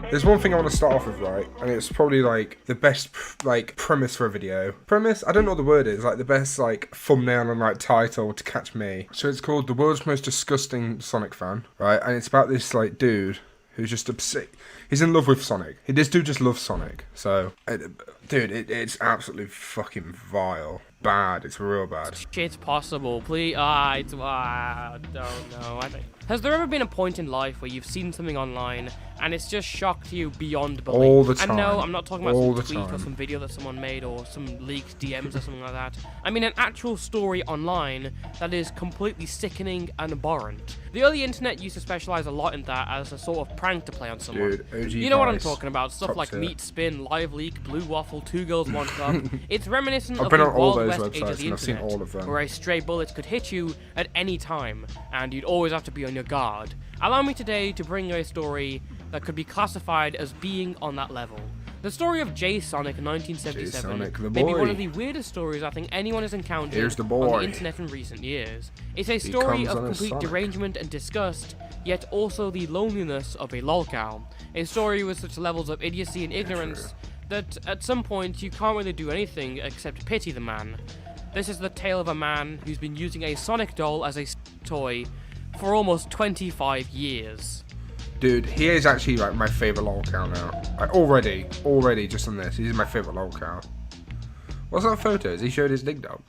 There's one thing I want to start off with, right? And it's probably like the best like premise for a video. Premise? I don't know what the word is. Like the best like thumbnail and like title to catch me. So it's called The World's Most Disgusting Sonic Fan, right? And it's about this like dude who's just obsessed. He's in love with Sonic. This dude just loves Sonic. So, dude, it's absolutely fucking vile. Bad. It's real bad. Shit's possible. Please. I don't know. Has there ever been a point in life where you've seen something online and it's just shocked you beyond belief? All the time. And no, I'm not talking about All some the tweet time. or some video that someone made or some leaked DMs or something like that. I mean an actual story online that is completely sickening and abhorrent. The early internet used to specialize a lot in that as a sort of prank to play on someone. Dude, OG you know what I'm Vice. talking about? Stuff Top like tier. Meat Spin, Live Leak, Blue Waffle, Two Girls, One Cup. It's reminiscent I've of been the on all Wild those West age of websites the and I've seen internet, all of them. where a stray bullet could hit you at any time, and you'd always have to be on your guard. Allow me today to bring you a story that could be classified as being on that level. The story of JaSonic in 1977 JaSonic, the may be boy. one of the weirdest stories I think anyone has encountered Here's the on boy. the internet in recent years. It's a story comes of on a complete Sonic. derangement and disgust, yet also the loneliness of a lolcow. A story with such levels of idiocy and ignorance that at some point you can't really do anything except pity the man. This is the tale of a man who's been using a Sonic doll as a toy for almost 25 years. Dude, he is actually like my favourite lolcow now. Like, already, just on this, he's my favourite lolcow. What's that photo? Has he showed his dig dog?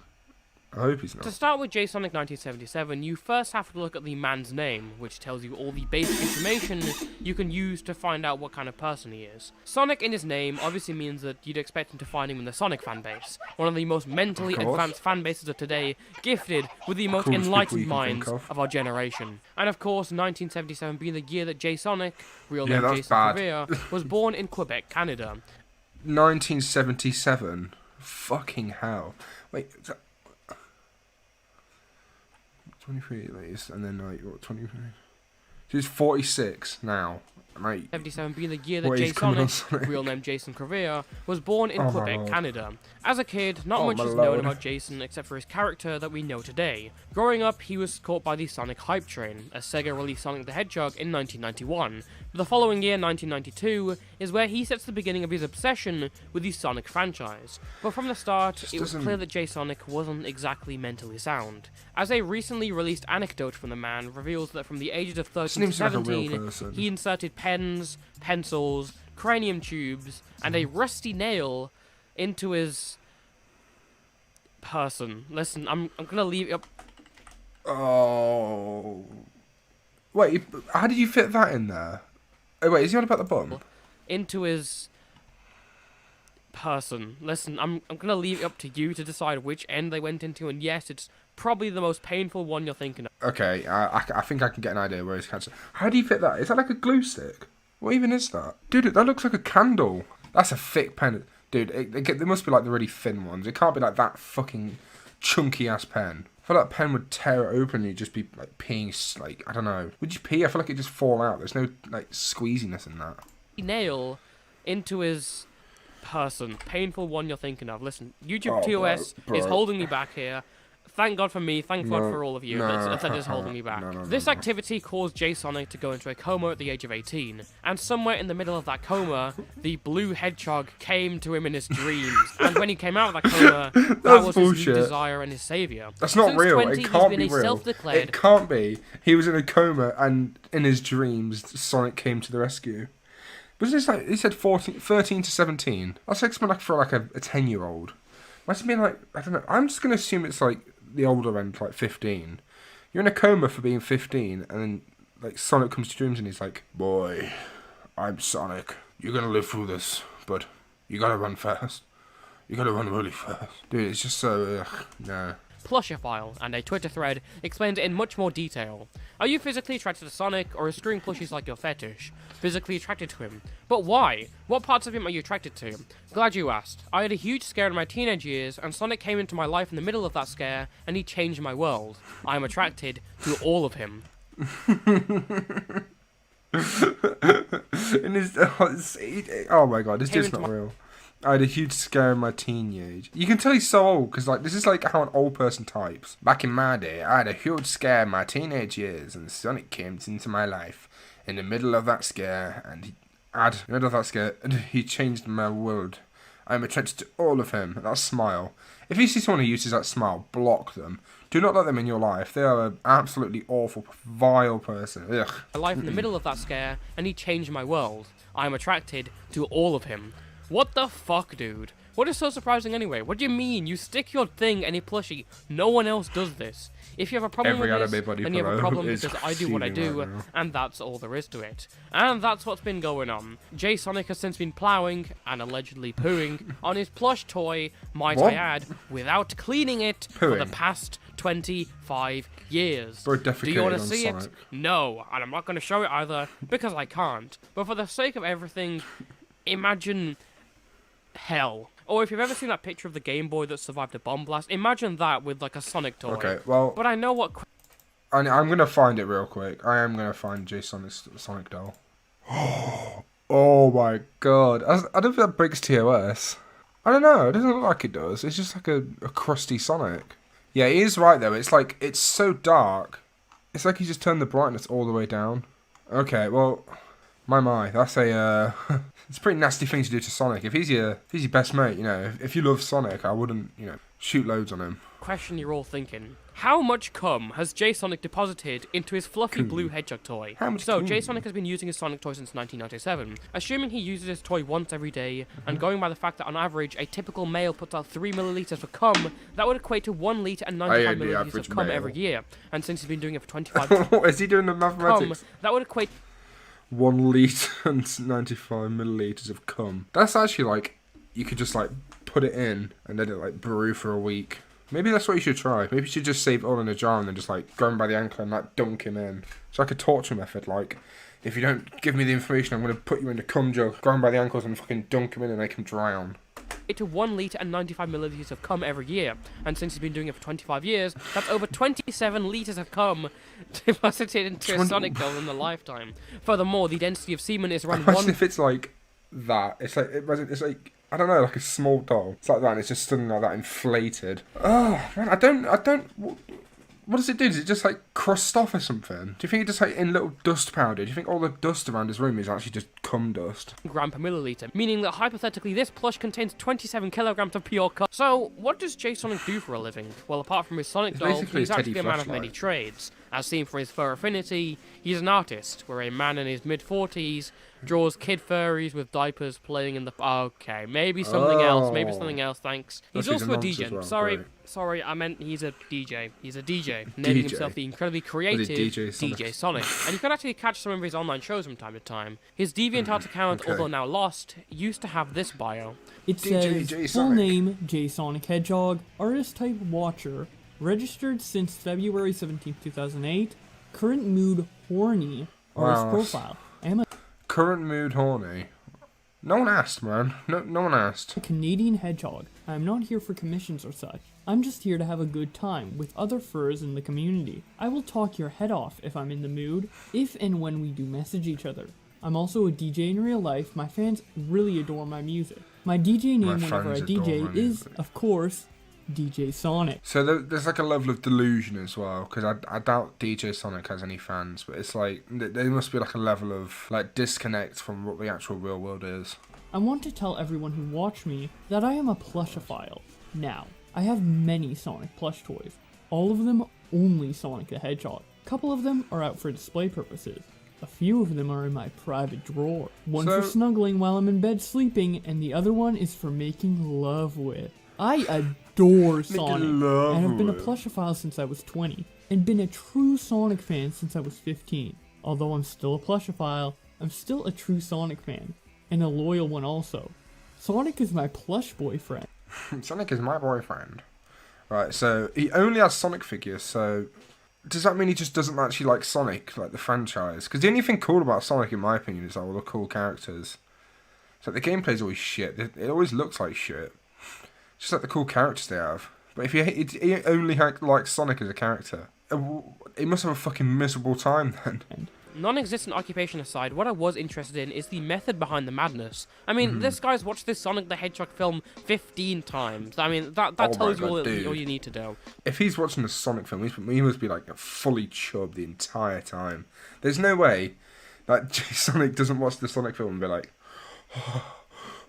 I hope he's not. To start with JaSonic 1977, you first have to look at the man's name, which tells you all the basic information you can use to find out what kind of person he is. Sonic in his name obviously means that you'd expect him to find him in the Sonic fanbase, one of the most mentally Of course. advanced fan bases of today, gifted with the most Coolest people enlightened you can minds think of. our generation. And of course, 1977 being the year that JaSonic, real Yeah, name that's Jason bad. Correa, was born in Quebec, Canada. 1977. Fucking hell. Wait. 23 at least, and then like what? 23. He's 46 now. Mate. 77 being the year that What is coming on JaSonic, Sonic? real name Jason Correa, was born in Oh my Quebec, lord. Canada. As a kid, not Oh much my is known lord. about Jason except for his character that we know today. Growing up, he was caught by the Sonic hype train, as Sega released Sonic the Hedgehog in 1991. The following year, 1992, is where he sets the beginning of his obsession with the Sonic franchise. But from the start, Just it was doesn't- clear that JaSonic wasn't exactly mentally sound. As a recently released anecdote from the man reveals that from the ages of 13 to Seems like a real 17, person. he inserted pens, pencils, cranium tubes, and a rusty nail into his person. Listen, I'm gonna leave it up. Oh. Wait, how did you fit that in there? Oh wait, is he on about the bum? Into his person. Listen, I'm gonna leave it up to you to decide which end they went into, and yes, it's probably the most painful one you're thinking of. Okay, I think I can get an idea where he's cancer. How do you fit that? Is that like a glue stick? What even is that? Dude, that looks like a candle. That's a thick pen. Dude, they must be like the really thin ones. It can't be like that fucking chunky ass pen. I feel like a pen would tear it open and you'd just be like peeing, like, I don't know. Would you pee? I feel like it'd just fall out. There's no like squeeziness in that. Nail into his person. Painful one you're thinking of. Listen, YouTube Oh, TOS bro. is holding me back here. Thank God for me, thank God No, for all of you. no, that is holding me back. no, This activity caused JaSonic to go into a coma at the age of 18, and somewhere in the middle of that coma, the blue hedgehog came to him in his dreams. And when he came out of that coma, that was his bullshit. new desire and his savior. That's not Since real. 20, It he's can't been be a real. self-declared It can't be. He was in a coma and in his dreams, Sonic came to the rescue. Was this like, he said 13 to 17? That's like something like for like a 10-year-old. Must have been like, I don't know. I'm just going to assume it's like the older end, like 15. You're in a coma for being 15, and then like Sonic comes to dreams and he's like, boy, I'm Sonic. You're going to live through this, but you got to run fast. You got to run really fast. Dude, it's just so, no. Plusher file, and a Twitter thread explains it in much more detail. Are you physically attracted to Sonic, or is screwing plushies like your fetish? Physically attracted to him. But why? What parts of him are you attracted to? Glad you asked. I had a huge scare in my teenage years, and Sonic came into my life in the middle of that scare, and he changed my world. I am attracted to all of him. In his, oh my god, this Came dude's into not real. I had a huge scare in my teenage. You can tell he's so old, because like, this is like how an old person types. Back in my day, I had a huge scare in my teenage years, and Sonic came into my life in the middle of that scare, and Add, rid of that scare. He changed my world. I am attracted to all of him. That smile. If you see someone who uses that smile, block them. Do not let them in your life. They are an absolutely awful, vile person. Ugh. My life in the middle of that scare, and he changed my world. I am attracted to all of him. What the fuck, dude? What is so surprising anyway? What do you mean? You stick your thing in a plushie. No one else does this. If you have a problem with this, then you have a problem because I do what I do, and that's all there is to it. And that's what's been going on. JaSonic has since been ploughing, and allegedly pooing, on his plush toy, might I add, without cleaning it for the past 25 years. Do you want to see it? No, and I'm not going to show it either, because I can't. But for the sake of everything, imagine hell. Or if you've ever seen that picture of the Game Boy that survived a bomb blast, imagine that with like a Sonic toy. Okay, well, but I know what. I'm gonna find it real quick. I am gonna find JaSonic's Sonic doll. Oh my god! I don't think that breaks TOS. I don't know. It doesn't look like it does. It's just like a crusty Sonic. Yeah, he is right though. It's like it's so dark. It's like he just turned the brightness all the way down. Okay, well, my, that's a it's a pretty nasty thing to do to Sonic. If he's your best mate, you know, if you love Sonic, I wouldn't, you know, shoot loads on him. Question you're all thinking: how much cum has JaSonic deposited into his fluffy blue hedgehog toy? So JaSonic has been using his Sonic toy since 1997. Assuming he uses his toy once every day, and going by the fact that on average a typical male puts out 3 milliliters of cum, that would equate to 1 liter and 95 milliliters of cum every year. And since he's been doing it for 25 years, what is he doing the mathematics? That would equate 1 litre and 95 milliliters of cum. That's actually like, you could just like put it in and let it like brew for a week. Maybe that's what you should try. Maybe you should just save it all in a jar and then just like grab him by the ankle and like dunk him in. It's like a torture method. Like, if you don't give me the information, I'm going to put you in a cum jug, grab him by the ankles and fucking dunk him in and make him drown. To 1 litre and 95 milliliters of cum every year, and since he's been doing it for 25 years, that's over 27 litres of cum deposited into a Sonic doll in a lifetime. Furthermore, the density of semen is around Imagine if it's like that. It's like I don't know, like a small doll. It's like that, and it's just suddenly like that inflated. Oh man, I don't. What does it do? Does it just like crust off or something? Do you think it just like in little dust powder? Do you think all the dust around his room is actually just cum dust? Gram per milliliter, meaning that hypothetically this plush contains 27 kilograms of pure cum. So, what does JaSonic do for a living? Well, apart from his Sonic doll, he's actually a man of many trades. As seen from his fur affinity, he's an artist, where a man in his mid-40s draws kid furries with diapers playing in the... Okay, maybe something else, thanks. He's also a DJ. Well. Sorry, I meant he's a DJ. He's a DJ, naming himself the incredibly creative JaSonic. And you can actually catch some of his online shows from time to time. His DeviantArt account, although now lost, used to have this bio. It says, full name, JaSonic Hedgehog, artist type watcher, registered since February 17, 2008, current mood horny, artist profile. Current mood horny. No one asked, man. No one asked. A Canadian hedgehog. I'm not here for commissions or such. I'm just here to have a good time with other furs in the community. I will talk your head off if I'm in the mood, if and when we do message each other. I'm also a DJ in real life. My fans really adore my music. My DJ name whenever I DJ is, of course, JaSonic. So there's like a level of delusion as well, because I doubt JaSonic has any fans, but it's like there must be like a level of like disconnect from what the actual real world is. I want to tell everyone who watch me that I am a plushophile. Now, I have many Sonic plush toys, all of them only Sonic the Hedgehog. A couple of them are out for display purposes. A few of them are in my private drawer. One for snuggling while I'm in bed sleeping, and the other one is for making love with. I adore Sonic, and have been a plushophile since I was 20, and been a true Sonic fan since I was 15. Although I'm still a plushophile, I'm still a true Sonic fan, and a loyal one also. Sonic is my plush boyfriend. Sonic is my boyfriend. Right, so he only has Sonic figures, so does that mean he just doesn't actually like Sonic, like the franchise? Because the only thing cool about Sonic, in my opinion, is all the cool characters. It's like the gameplay's always shit. It always looks like shit. Just like the cool characters they have. But if he only likes Sonic as a character, he must have a fucking miserable time then. Non-existent occupation aside, what I was interested in is the method behind the madness. I mean, this guy's watched this Sonic the Hedgehog film 15 times. I mean, that tells you all you need to know. If he's watching the Sonic film, he must be like fully chubbed the entire time. There's no way Like, JaSonic doesn't watch the Sonic film and be like,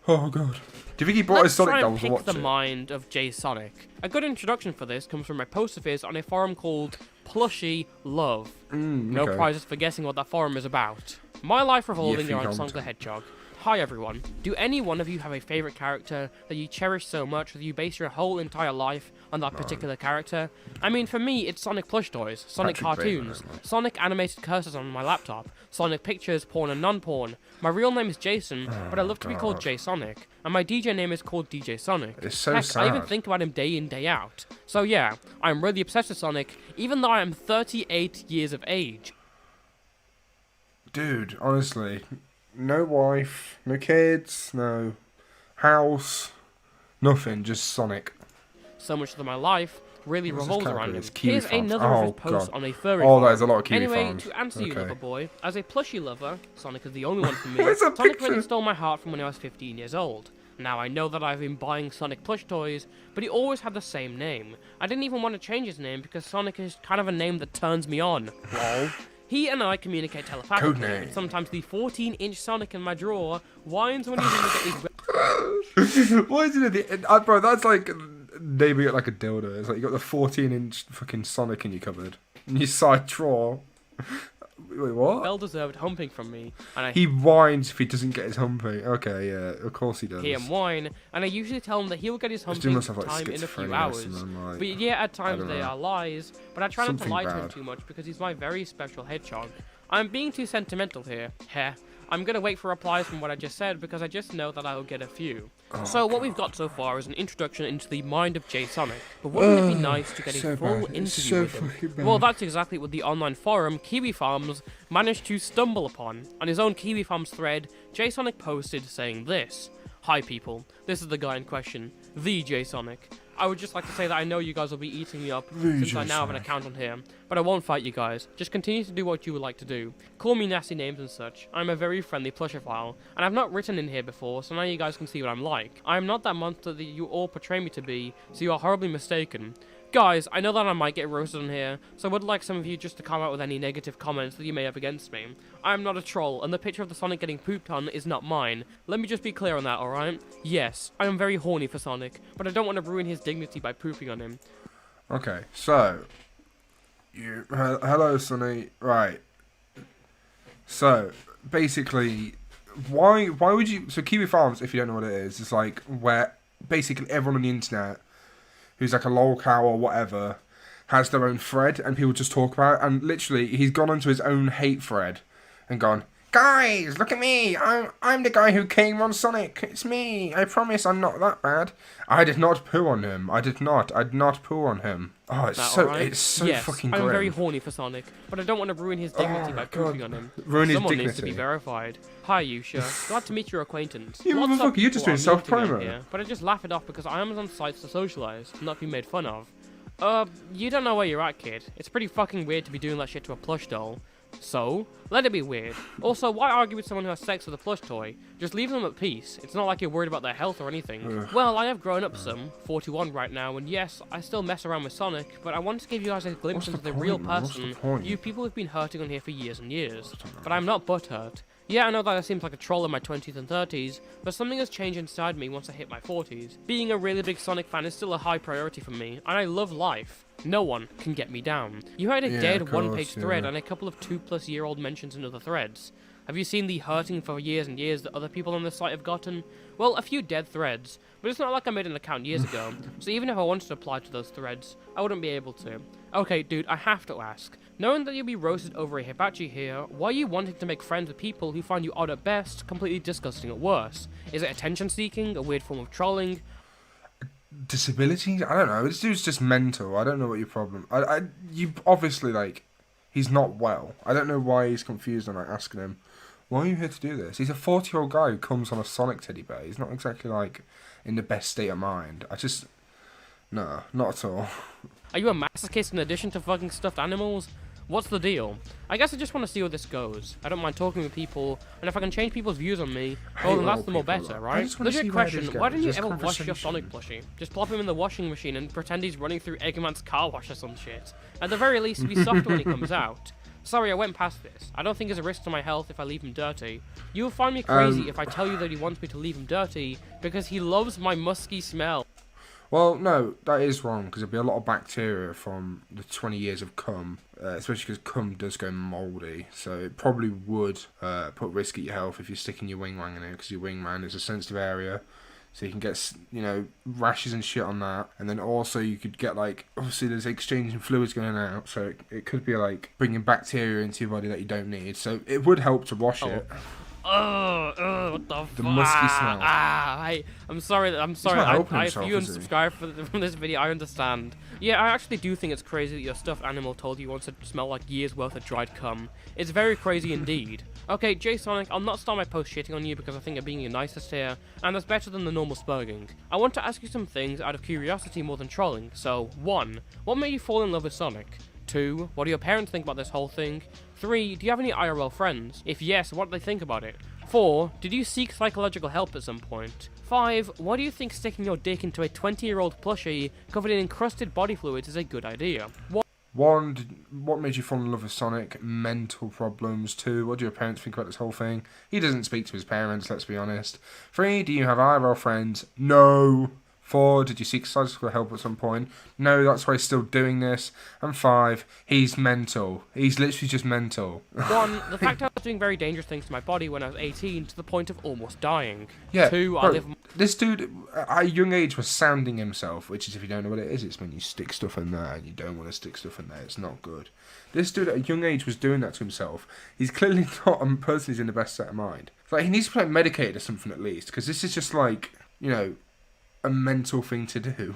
oh god. Do you think he bought his Sonic Let's try and dolls to pick watch the it? mind of JaSonic. A good introduction for this comes from a post of his on a forum called Plushy Love. No Okay. prizes for guessing what that forum is about. My life revolving Yiffy around Sonic the Hedgehog. Hi everyone. Do any one of you have a favourite character that you cherish so much that you base your whole entire life on that particular character? I mean, for me, it's Sonic plush toys, Sonic Patrick cartoons, Bateman, Sonic animated cursors on my laptop, Sonic pictures, porn and non-porn. My real name is Jason, but I love to be called JaSonic, and my DJ name is called DJ Sonic. It's so Heck, I even sad. think about him day in, day out. So yeah, I'm really obsessed with Sonic, even though I am 38 years of age. Dude, honestly, no wife, no kids, no house, nothing, just Sonic. So much of my life really What's this revolves category? around him. It's Kiwi Here's Farms. another of Oh, his posts God. on a furry Oh, farm. there's a lot of Kiwi Anyway, Farms. to answer you, Okay. lover boy, as a plushie lover, Sonic is the only one for me. Where's that Sonic picture? really stole my heart from when I was 15 years old. Now I know that I've been buying Sonic plush toys, but he always had the same name. I didn't even want to change his name because Sonic is kind of a name that turns me on. Lol. He and I communicate telepathically, Codename. and sometimes the 14-inch Sonic in my drawer whines when he's in get his Why is it bro, that's like naming it like a dildo. It's like you got the 14-inch fucking Sonic in your cupboard. And your side drawer. Wait, what? well-deserved humping from me, and I He whines if he doesn't get his humping. Okay, yeah, of course he does. hear him whine, and I usually tell him that he'll get his This dude humping must have, like, time in a few schizophrenia or hours. something, like, But yeah, at times don't they know. are lies, but I try not to Something lie to him bad. too much because he's my very special hedgehog. I'm being too sentimental here. Heh. I'm gonna wait for replies from what I just said because I just know that I'll get a few. Oh, So what we've got so far is an introduction into the mind of JaSonic. But wouldn't it be nice to get a so full bad. It's interview so with him? fucking bad. Well, that's exactly what the online forum Kiwi Farms managed to stumble upon. On his own Kiwi Farms thread, JaSonic posted saying this: "Hi people, this is the guy in question, the JaSonic. I would just like to say that I know you guys will be eating me up since I now have an account on here, but I won't fight you guys. Just continue to do what you would like to do. Call me nasty names and such. I'm a very friendly plushophile, and I've not written in here before, so now you guys can see what I'm like. I am not that monster that you all portray me to be, so you are horribly mistaken. Guys, I know that I might get roasted on here, so I would like some of you just to come out with any negative comments that you may have against me. I am not a troll, and the picture of the Sonic getting pooped on is not mine. Let me just be clear on that, alright? Yes, I am very horny for Sonic, but I don't want to ruin his dignity by pooping on him." Okay, so hello, Sonny. Right. So basically, why would you? So Kiwi Farms, if you don't know what it is like where basically everyone on the internet who's like a lol cow or whatever has their own thread, and people just talk about it. And literally, he's gone onto his own hate thread and gone, "Guys, look at me! I'm the guy who came on Sonic. It's me. I promise I'm not that bad. I did not poo on him. I did not poo on him." Oh, That alright? it's so yes, fucking I'm grim. very horny for Sonic, but I don't want to ruin his dignity by God. pooping on him. Ruin his Someone needs to be dignity. verified. Hi, Yusha. Glad to meet your acquaintance. You Lots of motherfucker, you're just people doing are mean to me self-promo. on here, but I just laugh it off because I am on sites to socialize, not be made fun of. You don't know where you're at, kid. It's pretty fucking weird to be doing that shit to a plush doll. So, let it be weird. Also, why argue with someone who has sex with a plush toy? Just leave them at peace. It's not like you're worried about their health or anything. Ugh. Well, I have grown up some, 41 right now, and yes, I still mess around with Sonic, but I want to give you guys a glimpse What's into the the real point, man? What's the person point? you people have been hurting on here for years and years. But I'm not butthurt. Yeah, I know that I seems like a troll in my 20s and 30s, but something has changed inside me once I hit my 40s. Being a really big Sonic fan is still a high priority for me, and I love life. No one can get me down. You had a Yeah, dead of one-page course, thread yeah. and a couple of 2-plus-year-old mentions in other threads. Have you seen the hurting for years and years that other people on this site have gotten? Well, a few dead threads, but it's not like I made an account years ago, so even if I wanted to apply to those threads, I wouldn't be able to. Okay, dude, I have to ask. Knowing that you'll be roasted over a hibachi here, why are you wanting to make friends with people who find you odd at best, completely disgusting at worst? Is it attention-seeking, a weird form of trolling? Disabilities? I don't know. This dude's just mental. I don't know what your problem. You obviously like, he's not well. I don't know why he's confused and like asking him, "Why are you here to do this?" He's a 40-year-old guy who comes on a Sonic teddy bear. He's not exactly like in the best state of mind. No, not at all. Are you a masochist in addition to fucking stuffed animals? What's the deal? I guess I just want to see where this goes. I don't mind talking with people, and if I can change people's views on me, well then that's the more better, right? I just wanna see Legit where question, this why goes, don't you just ever wash your conversation. Sonic plushie? Just plop him in the washing machine and pretend he's running through Eggman's car wash or some shit. At the very least, be softer when he comes out. Sorry, I went past this. I don't think there's a risk to my health if I leave him dirty. You will find me crazy if I tell you that he wants me to leave him dirty because he loves my musky smell. Well, no, that is wrong, because there'll be a lot of bacteria from the 20 years of cum, especially because cum does go mouldy, so it probably would put risk at your health if you're sticking your wingman in it, because your wingman is a sensitive area, so you can get, rashes and shit on that, and then also you could get, obviously there's exchanging fluids going out, so it could be, bringing bacteria into your body that you don't need, so it would help to wash it. What the fuck? The musky smell. I'm sorry. not helping If himself, you is he? unsubscribe from this video, I understand. Yeah, I actually do think it's crazy that your stuffed animal told you wants to smell like years worth of dried cum. It's very crazy indeed. Okay, JaSonic, I'll not start my post shitting on you because I think you're being your nicest here, and that's better than the normal spurging. I want to ask you some things out of curiosity more than trolling. So, 1. What made you fall in love with Sonic? 2. What do your parents think about this whole thing? 3. Do you have any IRL friends? If yes, what do they think about it? 4. Did you seek psychological help at some point? 5. Why do you think sticking your dick into a 20-year-old plushie covered in encrusted body fluids is a good idea? 1. What made you fall in love with Sonic? Mental problems. 2. What do your parents think about this whole thing? He doesn't speak to his parents, let's be honest. 3. Do you have IRL friends? No. 4. Did you seek psychological help at some point? No, that's why he's still doing this. And 5. He's mental. He's literally just mental. 1. The fact I was doing very dangerous things to my body when I was 18 to the point of almost dying. Yeah, 2. I bro, live... this dude at a young age was sounding himself, which is, if you don't know what it is, it's when you stick stuff in there and you don't want to stick stuff in there. It's not good. This dude at a young age was doing that to himself. He's clearly not a person who's in the best set of mind. It's like, he needs to be medicated or something at least, because this is just a mental thing to do.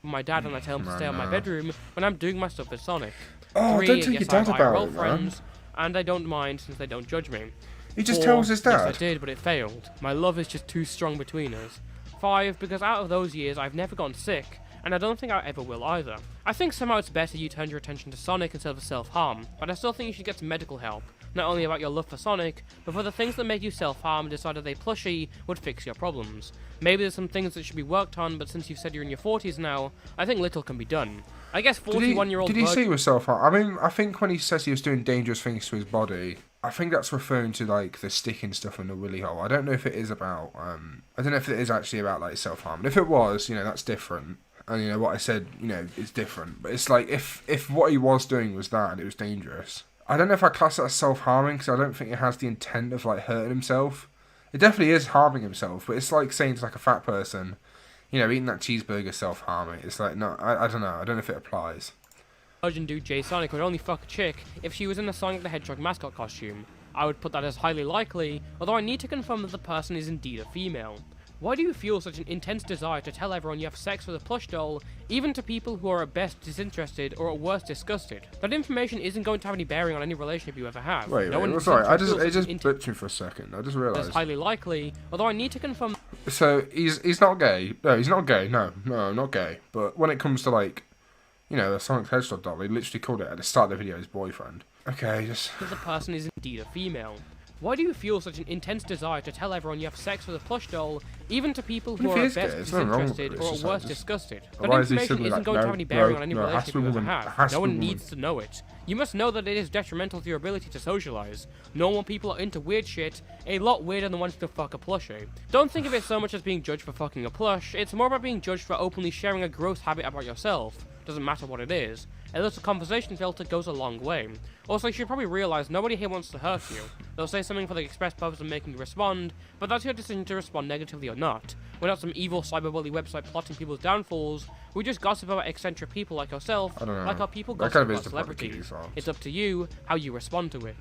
My dad and I tell him to stay in my bedroom when I'm doing my stuff with Sonic. Oh, 3, don't tell your yes, I have dad about IRL it, man. friends, and I don't mind since they don't judge me. He just 4, tells his dad. Yes, I did, but it failed. My love is just too strong between us. 5, because out of those years, I've never gotten sick, and I don't think I ever will either. I think somehow it's better you turned your attention to Sonic instead of self-harm, but I still think you should get some medical help. Not only about your love for Sonic, but for the things that make you self-harm and decide that a plushie would fix your problems. Maybe there's some things that should be worked on, but since you've said you're in your 40s now, I think little can be done. I guess 41-year-old... Did he say he was self-harm? I mean, I think when he says he was doing dangerous things to his body, I think that's referring to, the sticking stuff in the willy hole. I don't know if it is about... I don't know if it is actually about, self-harm. And if it was, that's different. And, what I said, is different. But it's like, if what he was doing was that and it was dangerous... I don't know if I class that as self-harming, because I don't think it has the intent of, hurting himself. It definitely is harming himself, but it's like saying to, a fat person, eating that cheeseburger self-harming. It's like, no, I don't know. I don't know if it applies. Virgin dude JaSonic would only fuck a chick if she was in the Sonic the Hedgehog mascot costume. I would put that as highly likely, although I need to confirm that the person is indeed a female. Why do you feel such an intense desire to tell everyone you have sex with a plush doll, even to people who are at best disinterested or at worst disgusted? That information isn't going to have any bearing on any relationship you ever have. Wait, sorry, it just blipped me for a second. I just realised. That's highly likely, although I need to confirm... So, he's not gay. No, he's not gay. No, not gay. But when it comes to, the Sonic the Hedgehog doll, he literally called it at the start of the video his boyfriend. Okay, just... that the person is indeed a female. Why do you feel such an intense desire to tell everyone you have sex with a plush doll, even to people who are at best disinterested or at worst disgusted? That information isn't going to have any bearing on any relationship you ever have. No one needs to know it. You must know that it is detrimental to your ability to socialize. Normal people are into weird shit, a lot weirder than wanting to fuck a plushie. Don't think of it so much as being judged for fucking a plush, it's more about being judged for openly sharing a gross habit about yourself. Doesn't matter what it is. A little conversation filter goes a long way. Also, you should probably realize nobody here wants to hurt you. They'll say something for the express purpose of making you respond, but that's your decision to respond negatively or not. We're not some evil cyberbully website plotting people's downfalls. We just gossip about eccentric people like yourself, like how people gossip about celebrities. It's up to you how you respond to it.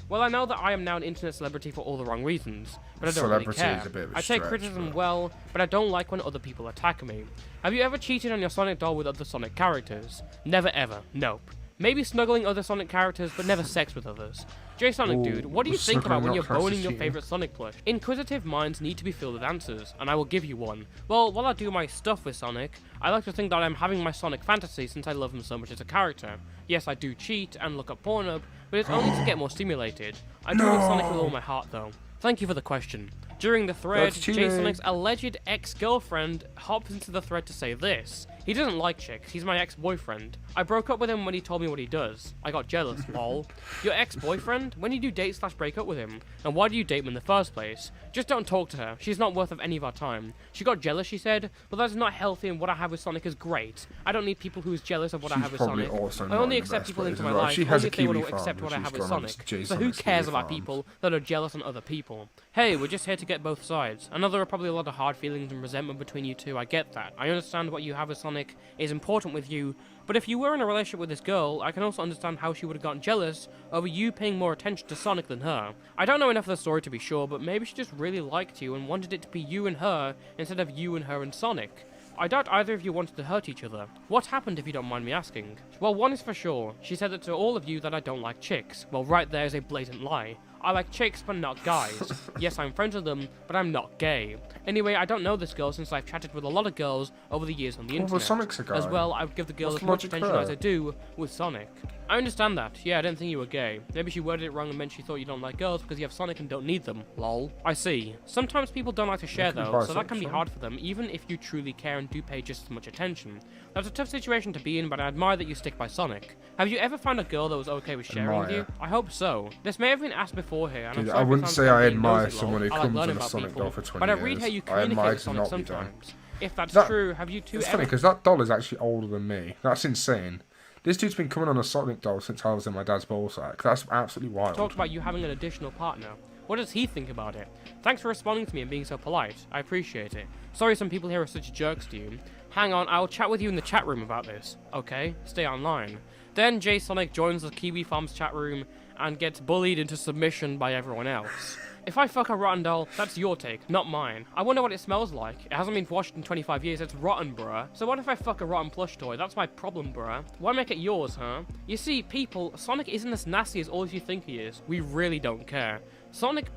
Well, I know that I am now an internet celebrity for all the wrong reasons, but I don't really care. I take criticism well, but I don't like when other people attack me. Have you ever cheated on your Sonic doll with other Sonic characters? Never ever, nope. Maybe snuggling other Sonic characters, but never sex with others. JaSonic dude, what do you think about when you're boning your favourite Sonic plush? Inquisitive minds need to be filled with answers, and I will give you one. Well, while I do my stuff with Sonic, I like to think that I'm having my Sonic fantasy since I love him so much as a character. Yes, I do cheat and look up Pornhub, but it's only to get more stimulated. I do love Sonic with all my heart though. Thank you for the question. During the thread, JaSonic's alleged ex-girlfriend hops into the thread to say this. He doesn't like chicks. He's my ex-boyfriend. I broke up with him when he told me what he does. I got jealous, lol. Your ex-boyfriend? When did you date / break up with him? And why do you date him in the first place? Just don't talk to her. She's not worth of any of our time. She got jealous, she said. But that's not healthy, and what I have with Sonic is great. I don't need people who's jealous of what I have with Sonic. I only accept people into my life only if they want to accept what I have with Sonic. So who cares about people that are jealous on other people? Hey, we're just here to get both sides. I know there are probably a lot of hard feelings and resentment between you two. I get that. I understand what you have with Sonic is important with you. But if you were in a relationship with this girl, I can also understand how she would have gotten jealous over you paying more attention to Sonic than her. I don't know enough of the story to be sure, but maybe she just really liked you and wanted it to be you and her instead of you and her and Sonic. I doubt either of you wanted to hurt each other. What happened, if you don't mind me asking? Well, one is for sure. She said that to all of you that I don't like chicks. Well, right there is a blatant lie. I like chicks, but not guys. Yes, I'm friends with them, but I'm not gay. Anyway, I don't know this girl since I've chatted with a lot of girls over the years on the internet. Sonic's a guy. As well, I would give the girl as much attention as I do with Sonic. I understand that. Yeah, I didn't think you were gay. Maybe she worded it wrong and meant she thought you don't like girls because you have Sonic and don't need them. Lol. I see. Sometimes people don't like to share though, so that can be hard for them, even if you truly care and do pay just as much attention. That's a tough situation to be in, but I admire that you stick by Sonic. Have you ever found a girl that was okay with sharing with you? I hope so. This may have been asked before here, and Dude, I wouldn't say I admire someone who comes on a Sonic doll for 20 years. But I read how you communicate with Sonic sometimes. If that's true, have you two It's funny, because that doll is actually older than me. That's insane. This dude's been coming on a Sonic doll since I was in my dad's ballsack. That's absolutely wild. Talked about you having an additional partner. What does he think about it? Thanks for responding to me and being so polite. I appreciate it. Sorry some people here are such jerks to you. Hang on, I'll chat with you in the chat room about this. Okay, stay online. Then JaSonic joins the Kiwi Farms chat room and gets bullied into submission by everyone else. If I fuck a rotten doll, that's your take, not mine. I wonder what it smells like. It hasn't been washed in 25 years, it's rotten, bruh. So what if I fuck a rotten plush toy? That's my problem, bruh. Why make it yours, huh? You see, people, Sonic isn't as nasty as all of you think he is. We really don't care. Sonic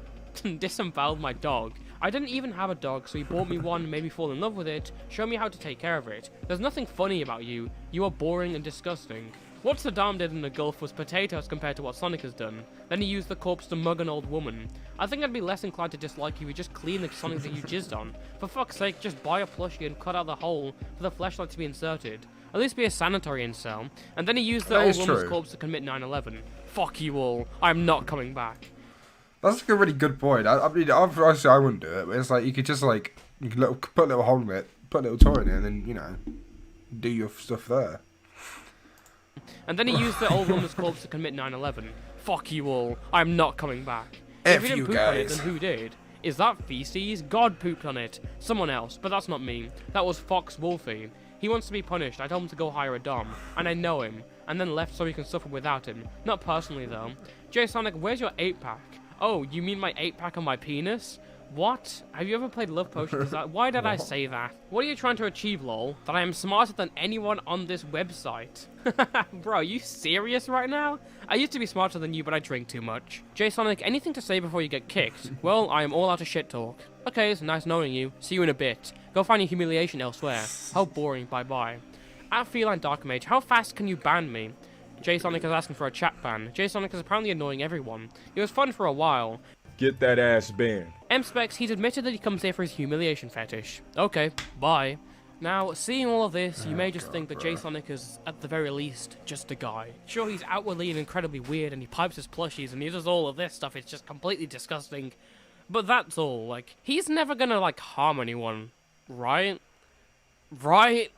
disemboweled my dog. I didn't even have a dog, so he bought me one, made me fall in love with it, showed me how to take care of it. There's nothing funny about you. You are boring and disgusting. What Saddam did in the Gulf was potatoes compared to what Sonic has done. Then he used the corpse to mug an old woman. I think I'd be less inclined to dislike you if you just clean the Sonic that you jizzed on. For fuck's sake, just buy a plushie and cut out the hole for the fleshlight to be inserted. At least be a sanitary incel. And then he used the old woman's corpse to commit 9/11. Fuck you all. I'm not coming back. That's like a really good point. I mean, obviously I wouldn't do it, but it's like you could just like you could put a little hole in it, put a little toy in it, and then, you know, do your stuff there. And then he used the old woman's corpse to commit 9/11. Fuck you all. I'm not coming back. If he didn't poop on it, then who did? Is that feces? God pooped on it. Someone else, but that's not me. That was Fox Wolfie. He wants to be punished. I told him to go hire a dom, and I know him, and then left so he can suffer without him. Not personally though. JaSonic, where's your 8-pack? Oh, you mean my 8-pack on my penis? What? Have you ever played Love Potion? Why did I say that? What are you trying to achieve, lol? That I am smarter than anyone on this website? Bro, are you serious right now? I used to be smarter than you, but I drink too much. JaSonic, anything to say before you get kicked? Well, I am all out of shit talk. Okay, it's nice knowing you. See you in a bit. Go find your humiliation elsewhere. How boring, bye-bye. At Feline Dark Mage, how fast can you ban me? JaSonic is asking for a chat ban. JaSonic is apparently annoying everyone. It was fun for a while. Get that ass banned. M-Specs, he's admitted that he comes here for his humiliation fetish. Okay, bye. Now, seeing all of this, you may just think that JaSonic is, at the very least, just a guy. Sure, he's outwardly and incredibly weird, and he pipes his plushies, and he does all of this stuff, it's just completely disgusting. But that's all, like, he's never gonna, like, harm anyone, right? Right?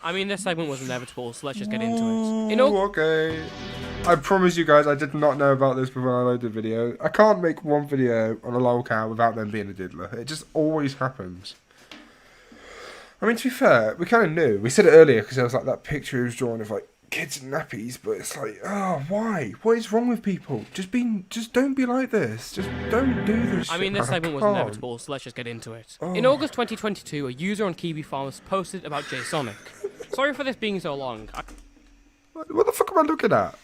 I mean, this segment was inevitable, so let's just get into it. Okay. I promise you guys, I did not know about this before I loaded the video. I can't make one video on a lolcow without them being a diddler. It just always happens. I mean, to be fair, we kind of knew. We said it earlier because there was like that picture he was drawing of like kids in nappies, but it's like, oh, why? What is wrong with people? Just don't be like this. Just don't do this shit. I mean, this segment was inevitable, so let's just get into it. In August 2022, a user on Kiwi Farms posted about JaSonic. Sorry for this being so long. What the fuck am I looking at?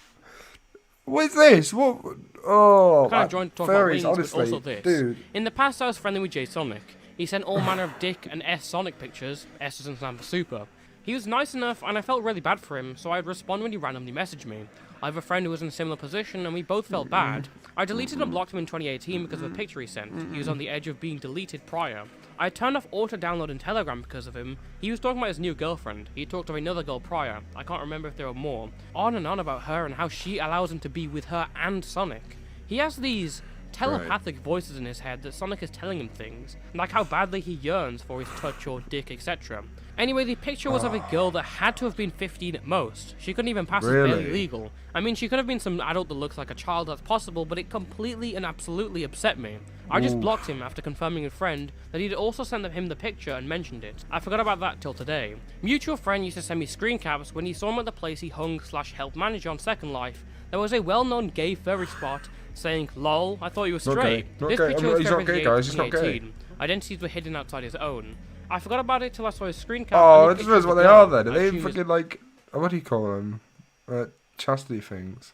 What is this? What? Oh, I kind of joined to talk fairies, about honestly, wings, but also this. Dude. In the past, I was friendly with JaSonic. He sent all manner of dick and S Sonic pictures. S doesn't stand for super. He was nice enough, and I felt really bad for him, so I'd respond when he randomly messaged me. I have a friend who was in a similar position, and we both felt bad. I deleted and blocked him in 2018 because of a picture he sent. He was on the edge of being deleted prior. I turned off auto-download in Telegram because of him. He was talking about his new girlfriend. He talked to another girl prior. I can't remember if there were more. On and on about her and how she allows him to be with her and Sonic. He has these telepathic voices in his head that Sonic is telling him things, like how badly he yearns for his touch or dick, etc. Anyway, the picture was of a girl that had to have been 15 at most. She couldn't even pass as barely legal. I mean, she could have been some adult that looks like a child, that's possible, but it completely and absolutely upset me. I just blocked him after confirming with a friend that he'd also sent him the picture and mentioned it. I forgot about that till today. Mutual friend used to send me screen caps when he saw him at the place he hung/helped manage on Second Life. There was a well-known gay furry spot saying, "Lol, I thought you were straight." This picture was February 2018. Identities were hidden outside his own. I forgot about it till I saw his screen cap. Oh, it depends what they are then. Are they fucking like, what do you call them? Chastity things.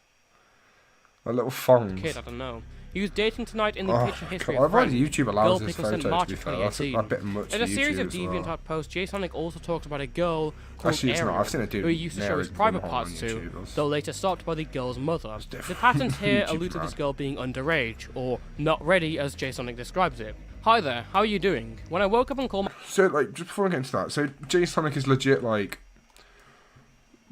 Like little thongs. Kid, I don't know. He was dating tonight in the picture history God, of friends. YouTube allows this Girl photo March to be of fair. That's a bit much. In a series of YouTube as well. DeviantArt posts, JaSonic also talked about a girl called Actually, it's not. I've seen a Ariel, dude who he used to show his private parts to, though later stopped by the girl's mother. The patterns here allude to this girl being underage, or not ready as JaSonic describes it. Hi there, how are you doing? When I woke up and called my... So, like, just before I get into that, so JaSonic is legit, like,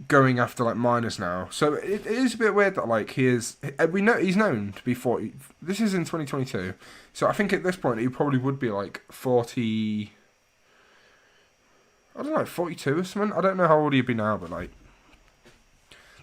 going after, like, minors now. So, it is a bit weird that, like, he's known to be 40... This is in 2022. So, I think at this point, he probably would be, like, 40... I don't know, 42 or something? I don't know how old he'd be now, but, like...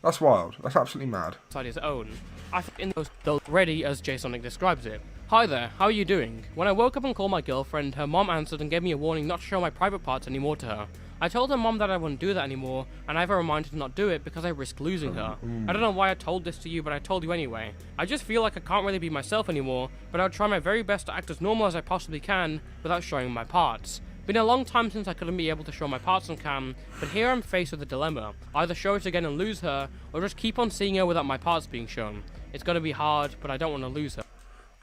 That's wild. That's absolutely mad. His own. I think in those, though ready as JaSonic describes it. Hi there, how are you doing? When I woke up and called my girlfriend, her mom answered and gave me a warning not to show my private parts anymore to her. I told her mom that I wouldn't do that anymore, and I have a reminder to not do it because I risk losing her. I don't know why I told this to you, but I told you anyway. I just feel like I can't really be myself anymore, but I'll try my very best to act as normal as I possibly can without showing my parts. Been a long time since I couldn't be able to show my parts on cam, but here I'm faced with a dilemma. Either show it again and lose her, or just keep on seeing her without my parts being shown. It's gonna be hard, but I don't want to lose her.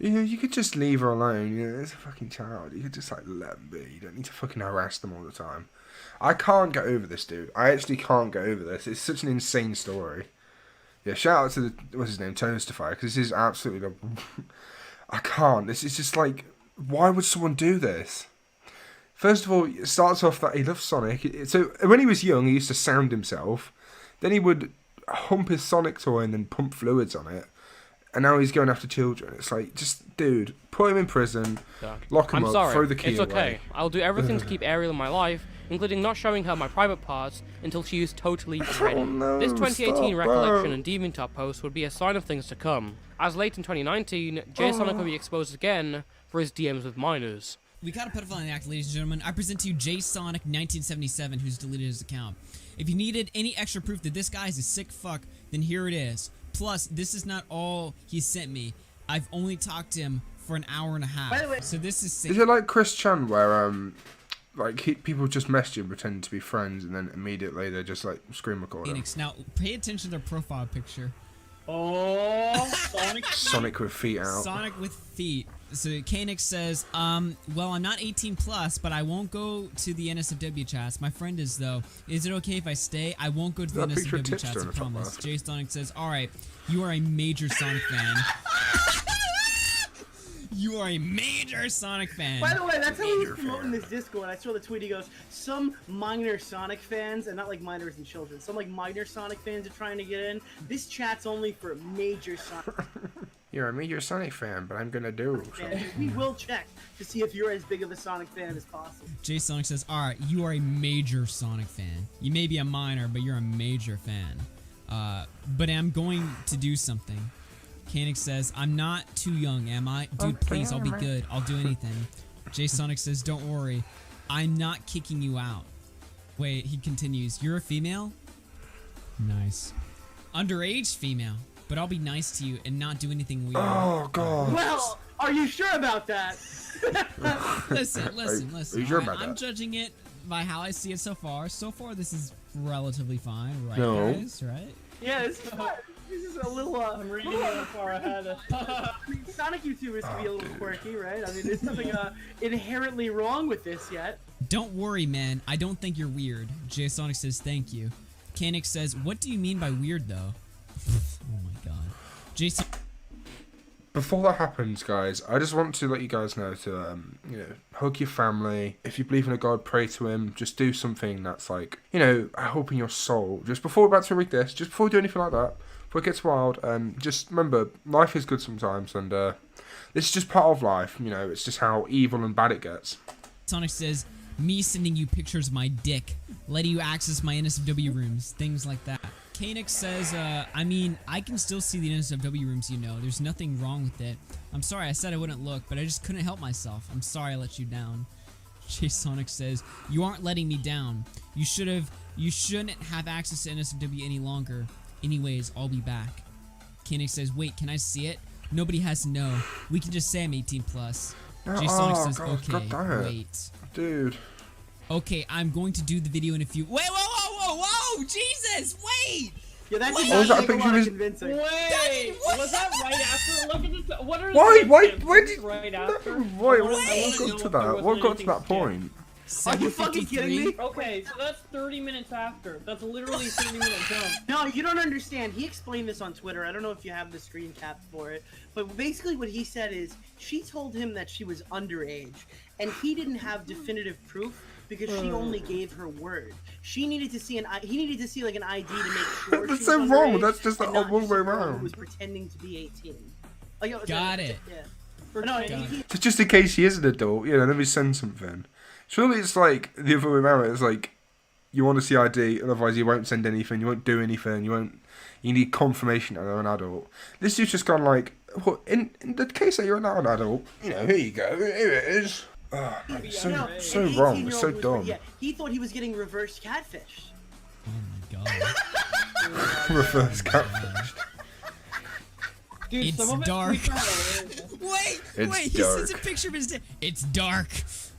You know, you could just leave her alone. You know, it's a fucking child. You could just, like, let them be. You don't need to fucking harass them all the time. I can't get over this, dude. I actually can't get over this. It's such an insane story. Yeah, shout out to what's his name, Toastifier, because this is absolutely... I can't. This is just, like, why would someone do this? First of all, it starts off that he loves Sonic. So, when he was young, he used to sound himself. Then he would hump his Sonic toy and then pump fluids on it. And now he's going after children. It's like, just, dude, put him in prison, lock him up, throw the key it's okay. away. I'll do everything to keep Ariel in my life, including not showing her my private parts until she is totally ready. Oh, no, This 2018 stop, recollection bro. and DeviantArt post would be a sign of things to come. As late in 2019, JaSonic will be exposed again for his DMs with minors. We got a pedophile in the act, ladies and gentlemen. I present to you JaSonic 1977, who's deleted his account. If you needed any extra proof that this guy is a sick fuck, then here it is. Plus, this is not all he sent me. I've only talked to him for an hour and a half. By the way, so this is... Is it like Chris Chan, where, people just message him, pretending to be friends, and then immediately they just, like, screen record him? Now, pay attention to their profile picture. Oh, Sonic. Sonic with feet out. Sonic with feet. So Kanix says, well, I'm not 18 plus, but I won't go to the NSFW chats. My friend is, though. Is it okay if I stay? I won't go to the NSFW chats, I promise. JaSonic says, alright, you are a major Sonic fan. You are a major Sonic fan. By the way, that's how he was promoting this Discord. I saw the tweet. He goes, some minor Sonic fans, and not like minors and children, some like minor Sonic fans are trying to get in. This chat's only for major Sonic. You're a major Sonic fan, but I'm gonna do something. We will check to see if you're as big of a Sonic fan as possible. JaSonic says, alright, you are a major Sonic fan. You may be a minor, but you're a major fan. But I'm going to do something. Kanix says, I'm not too young, am I? Dude, please, I'll be good. I'll do anything. JaSonic says, don't worry. I'm not kicking you out. Wait, he continues. You're a female? Nice. Underage female. But I'll be nice to you and not do anything weird. Oh, God. Well, are you sure about that? Listen. Are you sure about that? I'm judging it by how I see it so far. So far, this is relatively fine, right, No. guys? Right? Yeah, this is fine. This is a little, I'm reading it far ahead. Sonic YouTubers can be a little quirky, right? I mean, there's nothing inherently wrong with this yet. Don't worry, man. I don't think you're weird. JaSonic says thank you. Kanix says, what do you mean by weird, though? Oh my god. Jason. Before that happens, guys, I just want to let you guys know to, hug your family. If you believe in a God, pray to him. Just do something that's like, helping your soul. Just before we're about to read this, just before we do anything like that, before it gets wild, just remember, life is good sometimes, and this is just part of life. It's just how evil and bad it gets. Sonic says, me sending you pictures of my dick, letting you access my NSFW rooms, things like that. Kanix says, I can still see the NSFW rooms, There's nothing wrong with it. I'm sorry I said I wouldn't look, but I just couldn't help myself. I'm sorry I let you down. JaSonic says, you aren't letting me down. You shouldn't have access to NSFW any longer. Anyways, I'll be back. Kanix says, wait, can I see it? Nobody has to know. We can just say I'm 18+. JaSonic says, okay, wait. Dude. Okay, I'm going to do the video in a few. Wait, whoa, Jesus, wait! Yeah, that Wait. did Was that not a take a picture lot of of his- convincing. Wait, was that right after? Look at this. What are Why? the Why timestamps did right after? Wait, I what wanna got to know if there that? What wasn't got to that anything point? Are you fucking kidding me? 7:53. Okay, so that's 30 minutes after. That's literally 30 minutes jump. No, you don't understand. He explained this on Twitter. I don't know if you have the screen capped for it, but basically what he said is she told him that she was underage, and he didn't have definitive proof because she only gave her word. She needed to see he needed to see like an ID to make sure. That's she so was wrong. underage, That's just the and not wrong just way a girl around. who was pretending to be 18. Oh, yo, Got it. Yeah. No, So just in case he is an adult, let me send something. Surely it's like the other way around. It's like you want to see ID, otherwise you won't send anything, you won't do anything, you need confirmation that they're an adult. This dude's just gone like, well, in the case that you're not an adult, here you go, here it is. Oh, man, it's so an wrong, 18-year-old it's so was- dumb. Yeah, he thought he was getting reverse catfish. Oh my god. Reverse catfish. Dude, It's some of dark. It freaked me out. Wait, he dark. sends a picture of his dick. It's dark.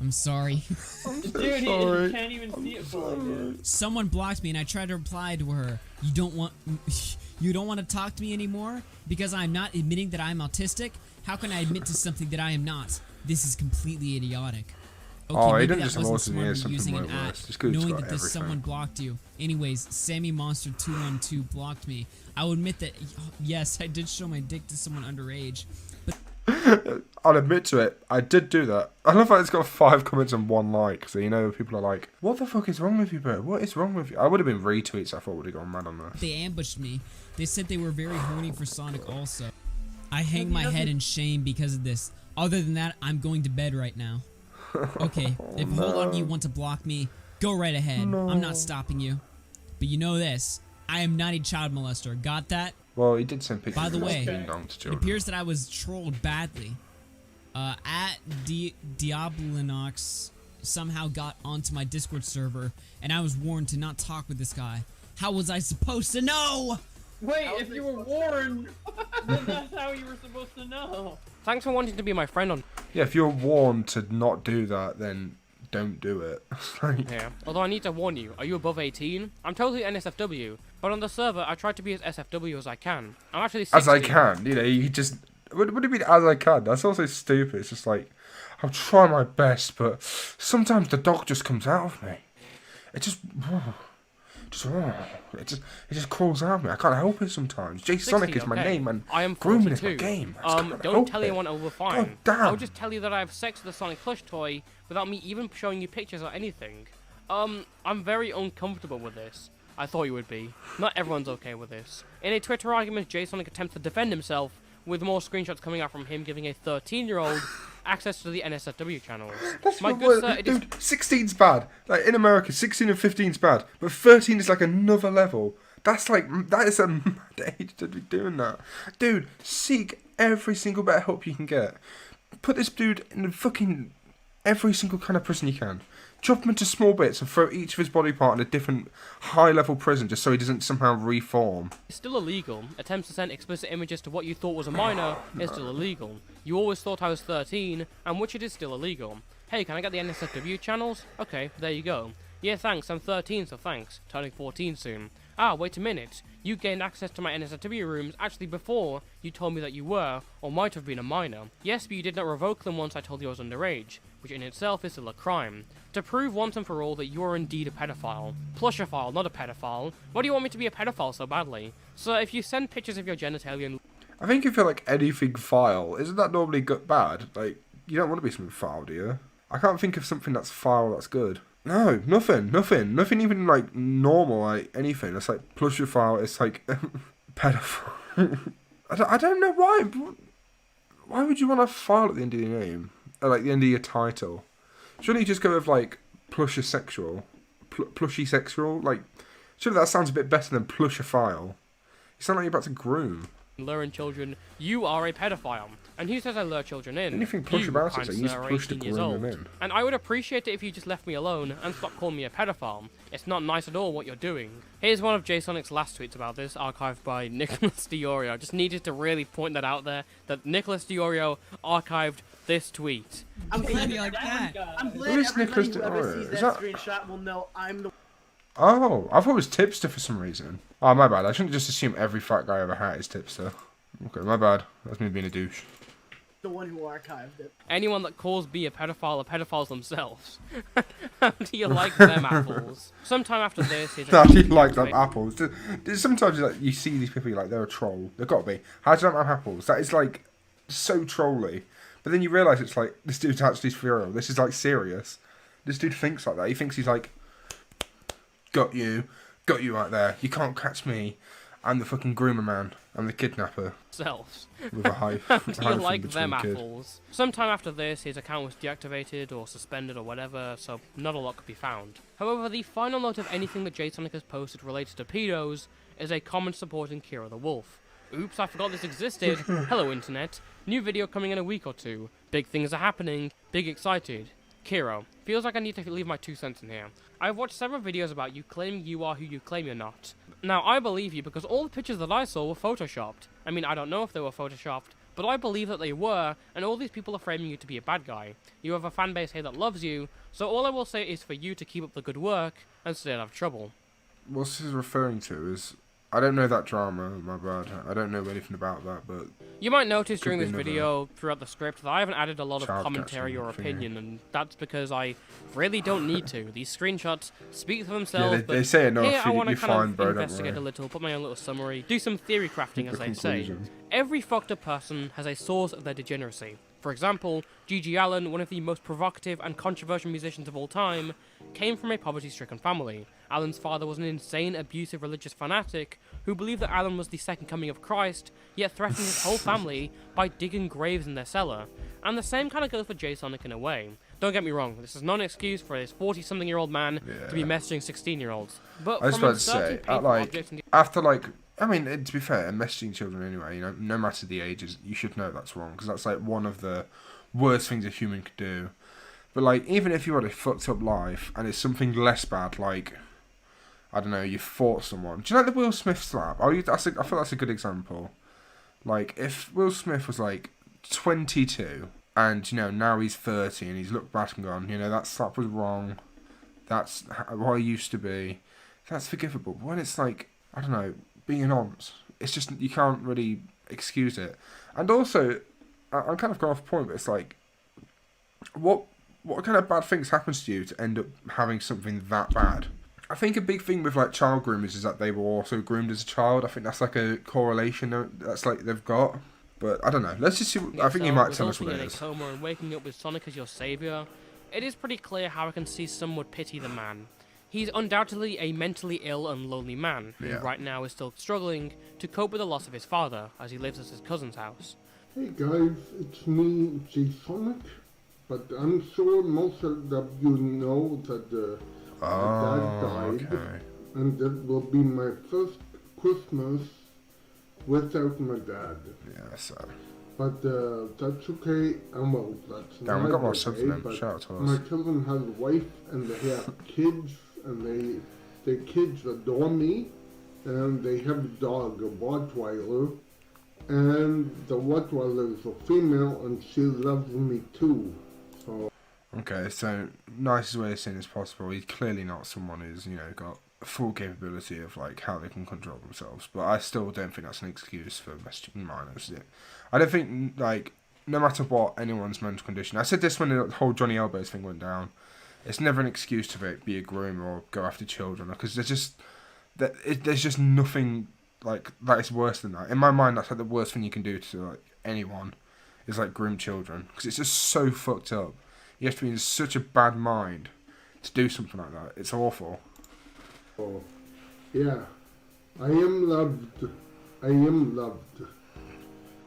I'm sorry. Dude, sorry. you can't even see it fully, dude. Someone blocked me and I tried to reply to her. You don't want to talk to me anymore because I'm not admitting that I'm autistic? How can I admit to something that I am not? This is completely idiotic. Okay, Oh, he maybe didn't that just wasn't autism, he smart has of something using way an worse. at, This dude's knowing got that this everything. someone blocked you. Anyways, SammyMonster212 blocked me. I will admit that, yes, I did show my dick to someone underage. I'll admit to it, I did do that. I love how it's got 5 comments and 1 like, so people are like, what the fuck is wrong with you, bro? What is wrong with you? I would have been retweets, I thought would have gone mad on this. They ambushed me. They said they were very horny for Sonic also. I hang my head in shame because of this. Other than that, I'm going to bed right now. Okay, if a whole lot of you want to block me, go right ahead. I'm not stopping you. But you know this, I am not a child molester. Got that? Well, he did send pictures By the of his way, ding dong to It children. appears that I was trolled badly. At Diablinox somehow got onto my Discord server, and I was warned to not talk with this guy. How was I supposed to know? Wait, if you were warned, then that's how you were supposed to know. Thanks for wanting to be my friend on Yeah, if you're warned to not do that, then don't do it. Like, here. Although I need to warn you, are you above 18? I'm totally NSFW, but on the server I try to be as SFW as I can. I'm actually 16. as I can, you just... What do you mean, as I can? That's also stupid. It's just like, I'll try my best, but sometimes the dog just comes out of me. It just it just crawls out of me. I can't help it sometimes. JaSonic 16, is my okay. name, and I am grooming is 42. my game. I just can't Don't help tell it. anyone over fine. God damn. I'll just tell you that I have sex with a Sonic plush toy without me even showing you pictures or anything. I'm very uncomfortable with this. I thought you would be. Not everyone's okay with this. In a Twitter argument, JaSonic attempts to defend himself, with more screenshots coming out from him giving a 13-year-old access to the NSFW channels. That's My not good what- sir, it is... dude, 16's bad. Like, in America, 16 and 15's bad. But 13 is like another level. That is a mad age to be doing that. Dude, seek every single bit of help you can get. Put this dude in the fucking every single kind of prison you can. Chop him into small bits and throw each of his body part in a different high-level prison just so he doesn't somehow reform. It's still illegal. Attempts to send explicit images to what you thought was a minor is still illegal. You always thought I was 13, and which it is still illegal. Hey, can I get the NSFW channels? Okay, there you go. Yeah, thanks, I'm 13, so thanks. Turning 14 soon. Ah, wait a minute. You gained access to my NSFW rooms actually before you told me that you were, or might have been, a minor. Yes, but you did not revoke them once I told you I was underage, which in itself is still a crime. To prove once and for all that you are indeed a pedophile. Plushophile, not a pedophile. Why do you want me to be a pedophile so badly? So if you send pictures of your genitalia and I think if you're like anything foul, isn't that normally bad? Like, you don't want to be something foul, do you? I can't think of something that's foul that's good. No, nothing even like normal, like anything. It's like plushophile, it's like pedophile. I don't know why. Why would you want a file at the end of your name? Or like the end of your title? Shouldn't you just go with like plushosexual? Plushy sexual? Like, surely that sounds a bit better than plushophile. You sound like you're about to groom. lure in children, you are a pedophile. And who says I lure children in? Anything plush about it, kind so you use sir, are plush to 18 years groom old. them in. And I would appreciate it if you just left me alone and stopped calling me a pedophile. It's not nice at all what you're doing. Here's one of JaSonic's last tweets about this, archived by Nicholas Diorio. I just needed to really point that out there, that Nicholas Diorio archived this tweet. I'm glad, Be like that. I'm glad Who is everybody Nicholas who ever Diorio? sees Is that that- screenshot will know I'm the Oh, I thought it was Tipster for some reason. Oh, my bad. I shouldn't just assume every fat guy ever had is Tipster. Okay, my bad. That's me being a douche. one who archived it. Anyone that calls me a pedophile are pedophiles themselves. How do you like them apples? Sometime after this, his How do you account like was them deactivated. apples? Sometimes like, you see these people, you're like, they're a troll. They've got to be. How do you like apples? That is like so trolly. But then you realise it's like, this dude's actually for real. This is like serious. This dude thinks like that. He thinks he's like, got you right there. You can't catch me. I'm the fucking groomer man. I'm the kidnapper Themselves. with a hype. How do you like them apples? Sometime after this, his account was deactivated or suspended or whatever, so not a lot could be found. However, the final note of anything that JaSonic has posted related to pedos is a comment supporting Kira the Wolf. Oops, I forgot this existed. Hello, Internet. New video coming in a week or two. Big things are happening. Big excited. Kiro, feels like I need to leave my 2 cents in here. I've watched several videos about you claiming you are who you claim you're not. Now, I believe you because all the pictures that I saw were photoshopped. I mean, I don't know if they were photoshopped, but I believe that they were, and all these people are framing you to be a bad guy. You have a fan base here that loves you, so all I will say is for you to keep up the good work and stay out of trouble. What this is referring to is, I don't know that drama, my bad. I don't know anything about that, but You might notice during be this another video, throughout the script, that I haven't added a lot of child commentary catching or thingy. opinion, and that's because I really don't need to. These screenshots speak for yeah, themselves, they say enough. here I want to You're kind fine, of bro. Don't investigate a worry. little, put my own little summary, do some theory crafting, as The they say. conclusion. Every fucked up person has a source of their degeneracy. For example, G.G. Allen, one of the most provocative and controversial musicians of all time, came from a poverty-stricken family. Allen's father was an insane, abusive religious fanatic who believed that Allen was the second coming of Christ, yet threatened his whole family by digging graves in their cellar. And the same kind of goes for JaSonic in a way. Don't get me wrong, this is not an excuse for this 40-something-year-old man to be messaging 16-year-olds. But I was from about to inserting say, painful objects into after I mean, to be fair, messaging children anyway, no matter the ages, you should know that's wrong, because that's like one of the worst things a human could do. But like, even if you had a fucked up life, and it's something less bad, like, I don't know, you fought someone. Do you like the Will Smith slap? I feel that's a good example. Like, if Will Smith was like 22, and now he's 30, and he's looked back and gone, that slap was wrong. That's what I used to be. That's forgivable. But when it's like, I don't know, being an aunt, it's just, you can't really excuse it. And also, I'm kind of going off point, but it's like, what kind of bad things happens to you to end up having something that bad? I think a big thing with like child groomers is that they were also groomed as a child. I think that's like a correlation that's like they've got. But I don't know. Let's just see. I think you might tell us what it resulting in is. a coma and waking up with Sonic as your savior, it is pretty clear how I can see some would pity the man. He's undoubtedly a mentally ill and lonely man who Yeah. right now is still struggling to cope with the loss of his father as he lives at his cousin's house. Hey guys, it's me, JaSonic, but I'm sure most of you know that my dad died, Okay. and that will be my first Christmas without my dad. Yeah, so. But that's okay, and well, that's Damn, we not got more okay, subs than them. but Shout out to my us. children have a wife, and they have kids, and their kids adore me, and they have a dog, a Rottweiler, and the Rottweiler is a female, and she loves me too. So Okay, so nicest way of saying it's possible. He's clearly not someone who's got full capability of like how they can control themselves. But I still don't think that's an excuse for messaging minors. I don't think like no matter what anyone's mental condition. I said this when the whole Johnny Elbows thing went down. It's never an excuse to be a groomer or go after children because there's just nothing like that is worse than that. In my mind, that's like the worst thing you can do to like anyone is like groom children because it's just so fucked up. You have to be in such a bad mind to do something like that. It's awful. Oh, yeah. I am loved. I am loved.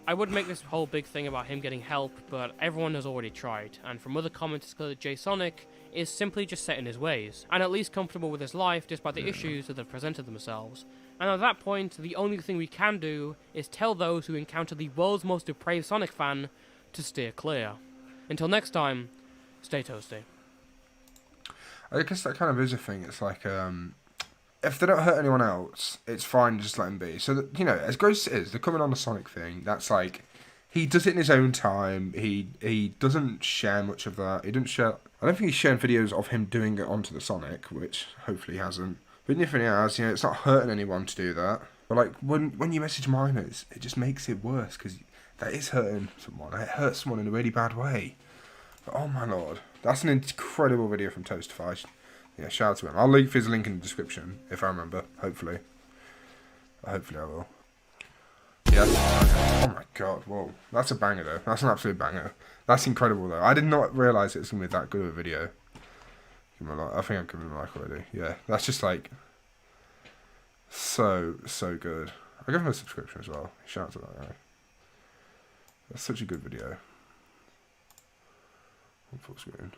I would make this whole big thing about him getting help, but everyone has already tried, and from other comments it's clear that JaSonic is simply just set in his ways, and at least comfortable with his life despite the issues that have presented themselves. And at that point, the only thing we can do is tell those who encounter the world's most depraved Sonic fan to steer clear. Until next time, stay toasty. I guess that kind of is a thing. It's like, if they don't hurt anyone else, it's fine, just let them be. So, that, as gross as it is, the coming on the Sonic thing, that's like, he does it in his own time. He doesn't share much of that. He doesn't share... I don't think he's sharing videos of him doing it onto the Sonic, which hopefully he hasn't. But even if he has, it's not hurting anyone to do that. But like, when you message minors, it just makes it worse, because that is hurting someone. It hurts someone in a really bad way. But oh my lord. That's an incredible video from Toastify. Yeah, shout out to him. I'll leave his link in the description, if I remember. Hopefully. Hopefully I will. Yeah. Oh my god, whoa. That's a banger though. That's an absolute banger. That's incredible though. I did not realise it was going to be that good of a video. Give him a like. I think I've given him a like already. Yeah, that's just like... So good. I'll give him a subscription as well. Shout out to that guy. That's such a good video. On full screen.